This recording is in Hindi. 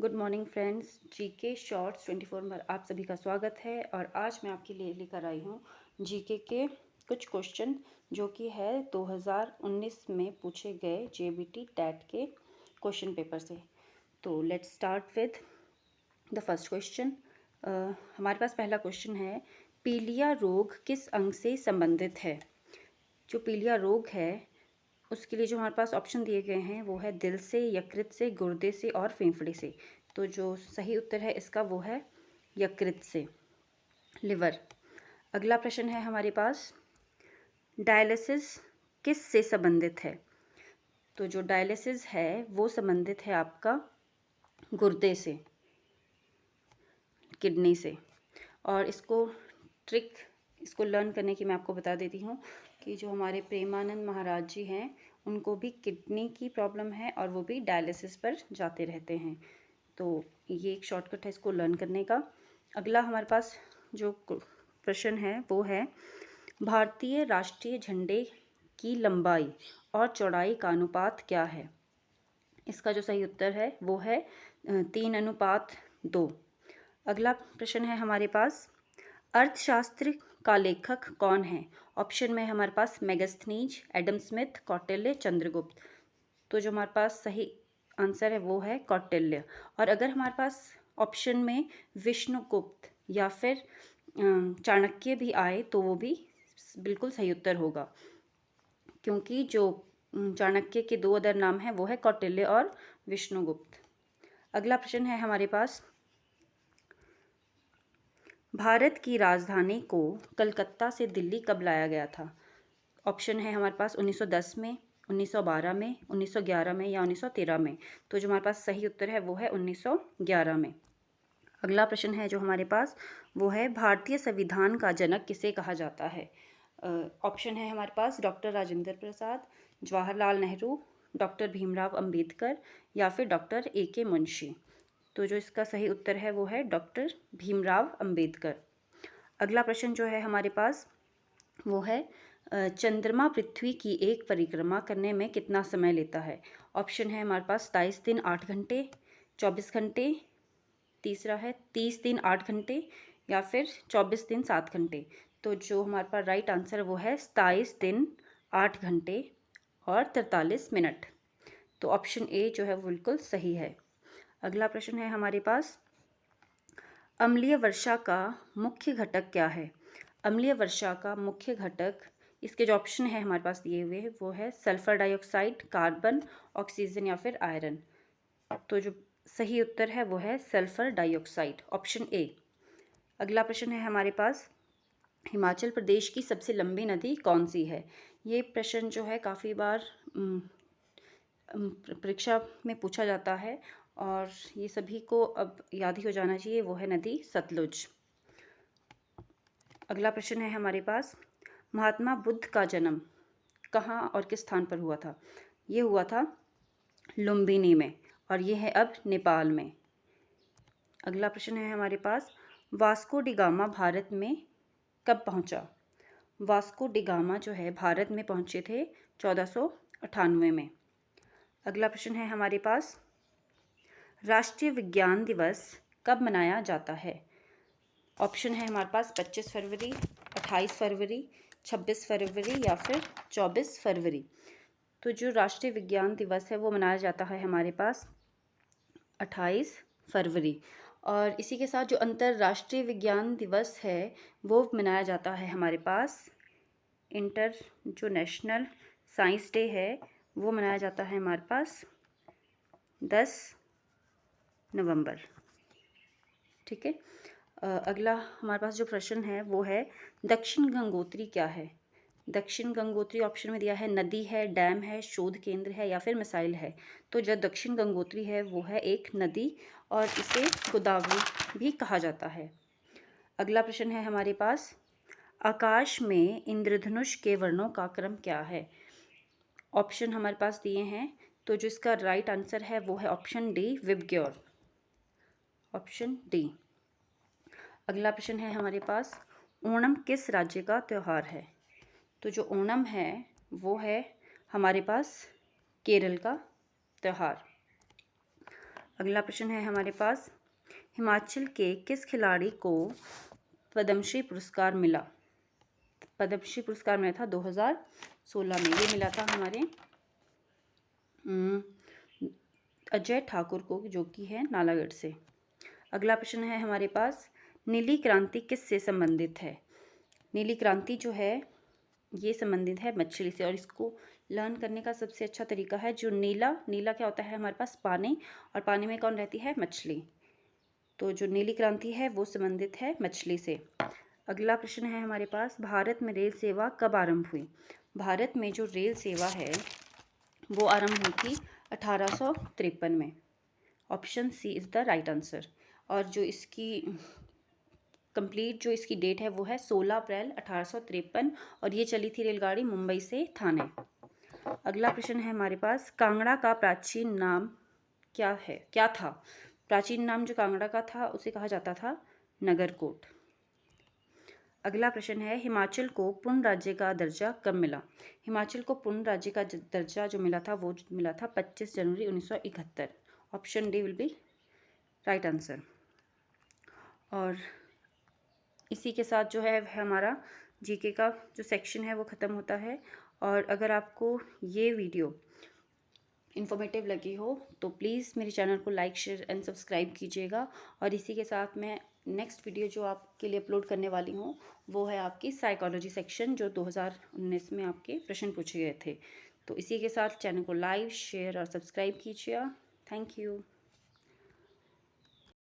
Good morning friends, GK shorts 24 में आप सभी का स्वागत है। और आज मैं आपके लिए लेकर आई हूँ जीके के कुछ क्वेश्चन जो कि है 2019 में पूछे गए जेबीटी टैट के क्वेश्चन पेपर से। तो let's start with the first question. हमारे पास पहला क्वेश्चन है, पीलिया रोग किस अंग से संबंधित है। जो पीलिया रोग है उसके लिए जो हमारे पास ऑप्शन दिए गए हैं वो है दिल से, यकृत से, गुर्दे से और फेफड़े से। तो जो सही उत्तर है इसका वो है यकृत से, लिवर। अगला प्रश्न है हमारे पास, डायलिसिस किस से संबंधित है। तो जो डायलिसिस है वो संबंधित है आपका गुर्दे से, किडनी से। और इसको लर्न करने की मैं आपको बता देती हूँ कि जो हमारे प्रेमानंद महाराज जी हैं उनको भी किडनी की प्रॉब्लम है और वो भी डायलिसिस पर जाते रहते हैं। तो ये एक शॉर्टकट है इसको लर्न करने का। अगला हमारे पास जो प्रश्न है वो है, भारतीय राष्ट्रीय झंडे की लंबाई और चौड़ाई का अनुपात क्या है। इसका जो सही उत्तर है वो है 3:2। अगला प्रश्न है हमारे पास, अर्थशास्त्र का लेखक कौन है। ऑप्शन में हमारे पास मेगास्थनीज, एडम स्मिथ, कौटिल्य, चंद्रगुप्त। तो जो हमारे पास सही आंसर है वो है कौटिल्य। और अगर हमारे पास ऑप्शन में विष्णुगुप्त या फिर चाणक्य भी आए तो वो भी बिल्कुल सही उत्तर होगा, क्योंकि जो चाणक्य के दो अदर नाम हैं वो है कौटिल्य और विष्णुगुप्त। अगला प्रश्न है हमारे पास, भारत की राजधानी को कलकत्ता से दिल्ली कब लाया गया था। ऑप्शन है हमारे पास 1910 में, 1912 में, 1911 में या 1913 में। तो जो हमारे पास सही उत्तर है वो है 1911 में। अगला प्रश्न है जो हमारे पास वो है, भारतीय संविधान का जनक किसे कहा जाता है। ऑप्शन है हमारे पास डॉक्टर राजेंद्र प्रसाद, जवाहरलाल नेहरू, डॉक्टर भीमराव अंबेडकर या फिर डॉक्टर ए.के. मुंशी। तो जो इसका सही उत्तर है वो है डॉक्टर भीमराव अंबेडकर। अगला प्रश्न जो है हमारे पास वो है, चंद्रमा पृथ्वी की एक परिक्रमा करने में कितना समय लेता है। ऑप्शन है हमारे पास 27 दिन 8 घंटे, 24 घंटे, तीसरा है 30 दिन 8 घंटे या फिर 24 दिन 7 घंटे। तो जो हमारे पास राइट आंसर वो है 27 दिन 8 घंटे और 43 मिनट। तो ऑप्शन ए जो है वो बिल्कुल सही है। अगला प्रश्न है हमारे पास, अम्लीय वर्षा का मुख्य घटक क्या है। अम्लीय वर्षा का मुख्य घटक, इसके जो ऑप्शन है हमारे पास दिए हुए हैं वो है सल्फर डाइऑक्साइड, कार्बन, ऑक्सीजन या फिर आयरन। तो जो सही उत्तर है वो है सल्फर डाइऑक्साइड, ऑप्शन ए। अगला प्रश्न है हमारे पास, हिमाचल प्रदेश की सबसे लंबी नदी कौन सी है। ये प्रश्न जो है काफ़ी बार परीक्षा में पूछा जाता है और ये सभी को अब याद ही हो जाना चाहिए, वो है नदी सतलुज। अगला प्रश्न है हमारे पास, महात्मा बुद्ध का जन्म कहाँ और किस स्थान पर हुआ था। ये हुआ था लुम्बिनी में और ये है अब नेपाल में। अगला प्रश्न है हमारे पास, वास्को डी गामा भारत में कब पहुंचा। वास्को डी गामा जो है भारत में पहुंचे थे 1498 में। अगला प्रश्न है हमारे पास, राष्ट्रीय विज्ञान दिवस कब मनाया जाता है। ऑप्शन है हमारे पास 25 फरवरी, 28 फरवरी, 26 फरवरी या फिर 24 फरवरी। तो जो राष्ट्रीय विज्ञान दिवस है वो मनाया जाता है हमारे पास 28 फरवरी। और इसी के साथ जो अंतर्राष्ट्रीय विज्ञान दिवस है वो मनाया जाता है हमारे पास, जो नेशनल साइंस डे है वो मनाया जाता है हमारे पास 10 नवंबर। ठीक है। अगला हमारे पास जो प्रश्न है वो है, दक्षिण गंगोत्री क्या है। दक्षिण गंगोत्री ऑप्शन में दिया है नदी है, डैम है, शोध केंद्र है या फिर मिसाइल है। तो जो दक्षिण गंगोत्री है वो है एक नदी और इसे गोदावरी भी कहा जाता है। अगला प्रश्न है हमारे पास, आकाश में इंद्रधनुष के वर्णों का क्रम क्या है। ऑप्शन हमारे पास दिए हैं, तो जो इसका राइट आंसर है वो है option D, VIBGYOR, option D. अगला प्रश्न है हमारे पास, ओणम किस राज्य का त्यौहार है। तो जो ओणम है वो है हमारे पास केरल का त्यौहार। अगला प्रश्न है हमारे पास, हिमाचल के किस खिलाड़ी को पद्मश्री पुरस्कार मिला? पद्मश्री पुरस्कार मिला था 2016 में। ये मिला था हमारे अजय ठाकुर को, जो कि है नालागढ़ से। अगला प्रश्न है हमारे पास, नीली क्रांति किससे संबंधित है? नीली क्रांति जो है ये संबंधित है मछली से, और इसको लर्न करने का सबसे अच्छा तरीका है जो नीला क्या होता है हमारे पास? पानी, और पानी में कौन रहती है? मछली। तो जो नीली क्रांति है वो संबंधित है मछली से। अगला प्रश्न है हमारे पास, भारत में रेल सेवा कब आरंभ हुई? भारत में जो रेल सेवा है वो आरंभ हुई थी 1853 में। Option C is the right answer. और जो इसकी कंप्लीट जो इसकी डेट है वो है 16 अप्रैल 1853, और ये चली थी रेलगाड़ी मुंबई से थाने। अगला प्रश्न है हमारे पास, कांगड़ा का प्राचीन नाम क्या था? प्राचीन नाम जो कांगड़ा का था उसे कहा जाता था नगरकोट। अगला प्रश्न है, हिमाचल को पूर्ण राज्य का दर्जा कब मिला? हिमाचल को पूर्ण राज्य का दर्जा जो मिला था वो मिला था 25 जनवरी 1971। Option D will be right answer. और इसी के साथ जो है हमारा जीके का जो सेक्शन है वो ख़त्म होता है। और अगर आपको ये वीडियो इन्फॉर्मेटिव लगी हो तो प्लीज़ मेरे चैनल को लाइक, शेयर एंड सब्सक्राइब कीजिएगा। और इसी के साथ मैं नेक्स्ट वीडियो जो आपके लिए अपलोड करने वाली हूँ वो है आपकी साइकोलॉजी सेक्शन, जो 2019 में आपके प्रश्न पूछे गए थे। तो इसी के साथ चैनल को लाइक, शेयर और सब्सक्राइब कीजिए। Thank you.